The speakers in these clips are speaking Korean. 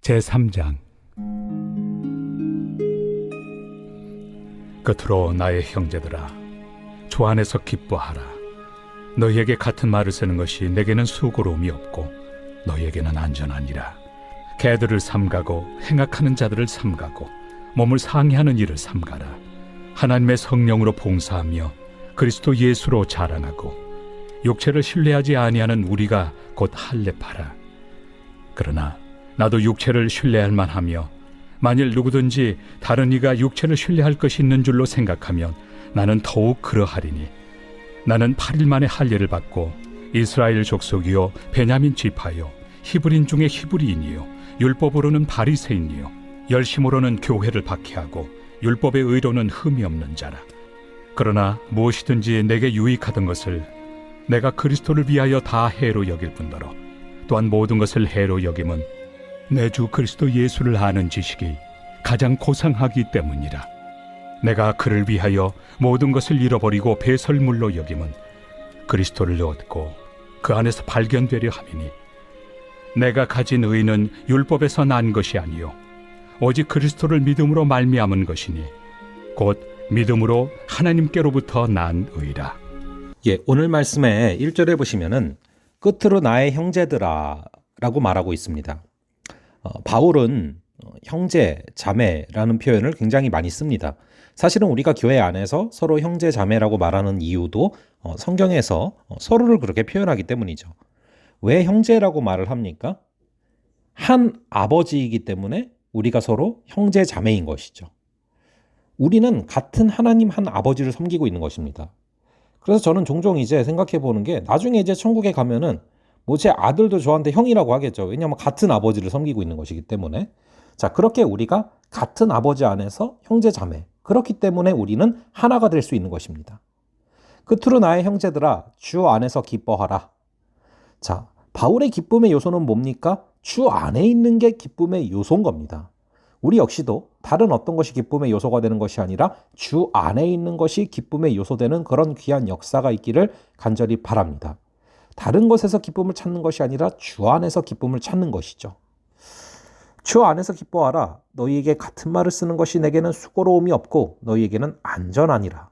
제3장. 끝으로 나의 형제들아, 주 안에서 기뻐하라. 너희에게 같은 말을 쓰는 것이 내게는 수고로움이 없고 너희에게는 안전하니라. 개들을 삼가고 행악하는 자들을 삼가고 몸을 상해하는 일을 삼가라. 하나님의 성령으로 봉사하며 그리스도 예수로 자랑하고 육체를 신뢰하지 아니하는 우리가 곧 할례파라. 그러나 나도 육체를 신뢰할 만하며 만일 누구든지 다른 이가 육체를 신뢰할 것이 있는 줄로 생각하면 나는 더욱 그러하리니, 나는 8일 만에 할례를 받고 이스라엘 족속이요 베냐민 지파요 히브리인 중에 히브리인이요 율법으로는 바리새인이요 열심으로는 교회를 박해하고 율법의 의로는 흠이 없는 자라. 그러나 무엇이든지 내게 유익하던 것을 내가 그리스도를 위하여 다 해로 여길 뿐더러 또한 모든 것을 해로 여김은 내 주 그리스도 예수를 아는 지식이 가장 고상하기 때문이라. 내가 그를 위하여 모든 것을 잃어버리고 배설물로 여김은 그리스도를 얻고 그 안에서 발견되려 함이니, 내가 가진 의는 율법에서 난 것이 아니요 오직 그리스도를 믿음으로 말미암은 것이니 곧 믿음으로 하나님께로부터 난 의라. 오늘 말씀의 1절에 보시면은 끝으로 나의 형제들아 라고 말하고 있습니다. 바울은 형제, 자매라는 표현을 굉장히 많이 씁니다. 사실은 우리가 교회 안에서 서로 형제, 자매라고 말하는 이유도 성경에서 서로를 그렇게 표현하기 때문이죠. 왜 형제라고 말을 합니까? 한 아버지이기 때문에 우리가 서로 형제, 자매인 것이죠. 우리는 같은 하나님 한 아버지를 섬기고 있는 것입니다. 그래서 저는 종종 이제 생각해 보는 게, 나중에 이제 천국에 가면은 뭐 제 아들도 저한테 형이라고 하겠죠. 왜냐하면 같은 아버지를 섬기고 있는 것이기 때문에. 자, 그렇게 우리가 같은 아버지 안에서 형제 자매, 그렇기 때문에 우리는 하나가 될 수 있는 것입니다. 끝으로 나의 형제들아, 주 안에서 기뻐하라. 자, 바울의 기쁨의 요소는 뭡니까? 주 안에 있는 게 기쁨의 요소인 겁니다. 우리 역시도 다른 어떤 것이 기쁨의 요소가 되는 것이 아니라 주 안에 있는 것이 기쁨의 요소되는 그런 귀한 역사가 있기를 간절히 바랍니다. 다른 것에서 기쁨을 찾는 것이 아니라 주 안에서 기쁨을 찾는 것이죠. 주 안에서 기뻐하라. 너희에게 같은 말을 쓰는 것이 내게는 수고로움이 없고 너희에게는 안전하니라.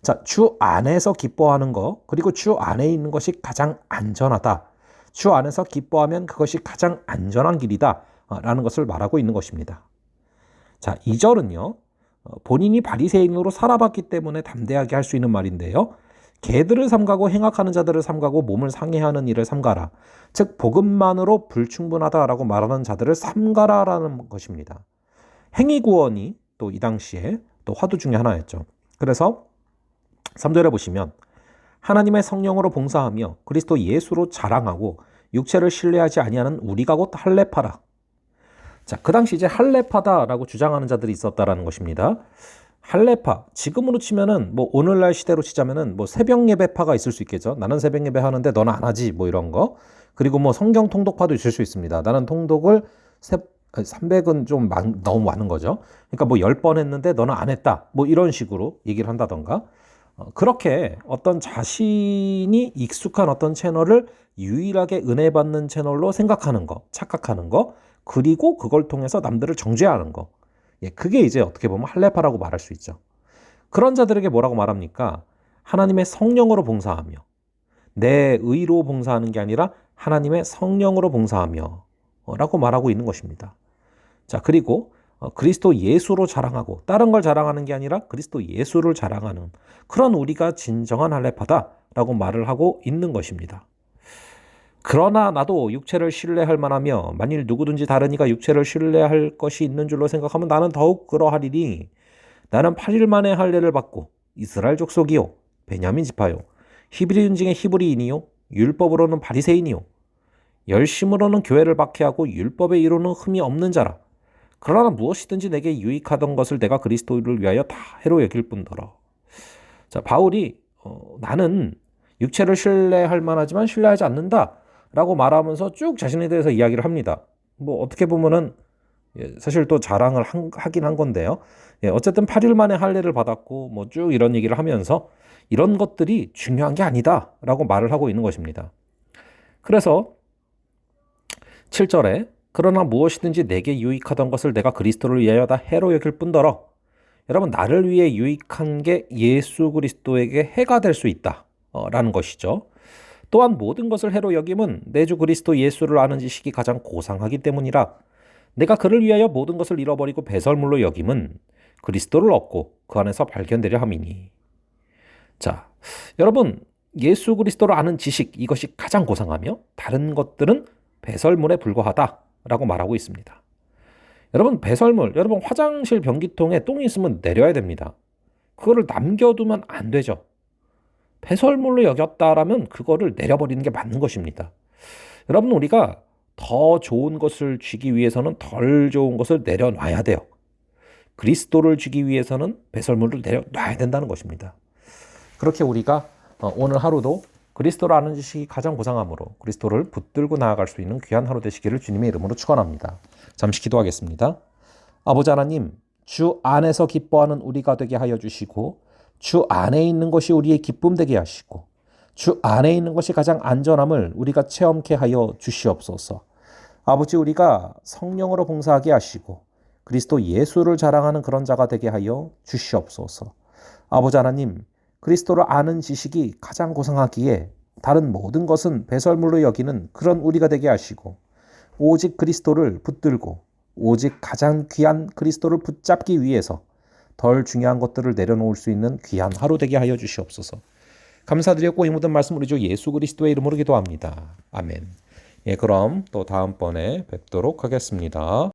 자, 주 안에서 기뻐하는 것, 그리고 주 안에 있는 것이 가장 안전하다. 주 안에서 기뻐하면 그것이 가장 안전한 길이다 라는 것을 말하고 있는 것입니다. 자, 2절은요. 본인이 바리새인으로 살아봤기 때문에 담대하게 할 수 있는 말인데요. 개들을 삼가고 행악하는 자들을 삼가고 몸을 상해하는 일을 삼가라. 즉 복음만으로 불충분하다라고 말하는 자들을 삼가라라는 것입니다. 행위구원이 또 이 당시에 또 화두 중에 하나였죠. 그래서 3절에 보시면 하나님의 성령으로 봉사하며 그리스도 예수로 자랑하고 육체를 신뢰하지 아니하는 우리가 곧 할례파라. 자, 그 당시 이제 할례파다라고 주장하는 자들이 있었다라는 것입니다. 할례파, 지금으로 치면은 뭐 오늘날 시대로 치자면은 뭐 새벽 예배파가 있을 수 있겠죠. 나는 새벽 예배 하는데 너는 안 하지, 뭐 이런 거. 그리고 뭐 성경 통독파도 있을 수 있습니다. 나는 통독을 300은 좀 너무 많은 거죠. 그러니까 뭐 10번 했는데 너는 안 했다, 뭐 이런 식으로 얘기를 한다던가. 그렇게 어떤 자신이 익숙한 어떤 채널을 유일하게 은혜 받는 채널로 생각하는 거, 착각하는 거, 그리고 그걸 통해서 남들을 정죄하는 거. 그게 이제 어떻게 보면 할례파라고 말할 수 있죠. 그런 자들에게 뭐라고 말합니까? 하나님의 성령으로 봉사하며, 내 의로 봉사하는 게 아니라 하나님의 성령으로 봉사하며 라고 말하고 있는 것입니다. 자, 그리고 그리스도 예수로 자랑하고, 다른 걸 자랑하는 게 아니라 그리스도 예수를 자랑하는 그런 우리가 진정한 할례파다라고 말을 하고 있는 것입니다. 그러나 나도 육체를 신뢰할 만하며 만일 누구든지 다른 이가 육체를 신뢰할 것이 있는 줄로 생각하면 나는 더욱 그러하리니, 나는 8일 만에 할례를 받고 이스라엘 족속이요 베냐민 지파요 히브리인 중에 히브리인이요 율법으로는 바리새인이요 열심으로는 교회를 박해하고 율법의 이로는 흠이 없는 자라. 그러나 무엇이든지 내게 유익하던 것을 내가 그리스도를 위하여 다 해로 여길 뿐더러. 자, 바울이 나는 육체를 신뢰할 만하지만 신뢰하지 않는다 라고 말하면서 쭉 자신에 대해서 이야기를 합니다. 뭐 어떻게 보면은 사실 또 자랑을 하긴 한 건데요. 어쨌든 8일 만에 할례를 받았고 뭐 쭉 이런 얘기를 하면서 이런 것들이 중요한 게 아니다 라고 말을 하고 있는 것입니다. 그래서 7절에 그러나 무엇이든지 내게 유익하던 것을 내가 그리스도를 위하여 다 해로 여길 뿐더러 여러분 나를 위해 유익한 게 예수 그리스도에게 해가 될 수 있다 라는 것이죠. 또한 모든 것을 해로 여김은 내 주 그리스도 예수를 아는 지식이 가장 고상하기 때문이라 내가 그를 위하여 모든 것을 잃어버리고 배설물로 여김은 그리스도를 얻고 그 안에서 발견되려 함이니. 자, 여러분 예수 그리스도를 아는 지식 이것이 가장 고상하며 다른 것들은 배설물에 불과하다라고 말하고 있습니다. 여러분 배설물, 여러분 화장실 변기통에 똥이 있으면 내려야 됩니다. 그거를 남겨두면 안 되죠. 배설물로 여겼다라면 그거를 내려버리는 게 맞는 것입니다. 여러분 우리가 더 좋은 것을 쥐기 위해서는 덜 좋은 것을 내려놔야 돼요. 그리스도를 쥐기 위해서는 배설물을 내려놔야 된다는 것입니다. 그렇게 우리가 오늘 하루도 그리스도를 아는 지식이 가장 고상함으로 그리스도를 붙들고 나아갈 수 있는 귀한 하루 되시기를 주님의 이름으로 축원합니다. 잠시 기도하겠습니다. 아버지 하나님, 주 안에서 기뻐하는 우리가 되게 하여 주시고 주 안에 있는 것이 우리의 기쁨 되게 하시고 주 안에 있는 것이 가장 안전함을 우리가 체험케 하여 주시옵소서. 아버지 우리가 성령으로 봉사하게 하시고 그리스도 예수를 자랑하는 그런 자가 되게 하여 주시옵소서. 아버지 하나님, 그리스도를 아는 지식이 가장 고상하기에 다른 모든 것은 배설물로 여기는 그런 우리가 되게 하시고 오직 그리스도를 붙들고 오직 가장 귀한 그리스도를 붙잡기 위해서 덜 중요한 것들을 내려놓을 수 있는 귀한 하루 되게 하여 주시옵소서. 감사드렸고 이 모든 말씀 우리 주 예수 그리스도의 이름으로 기도합니다. 아멘. 예, 그럼 또 다음번에 뵙도록 하겠습니다.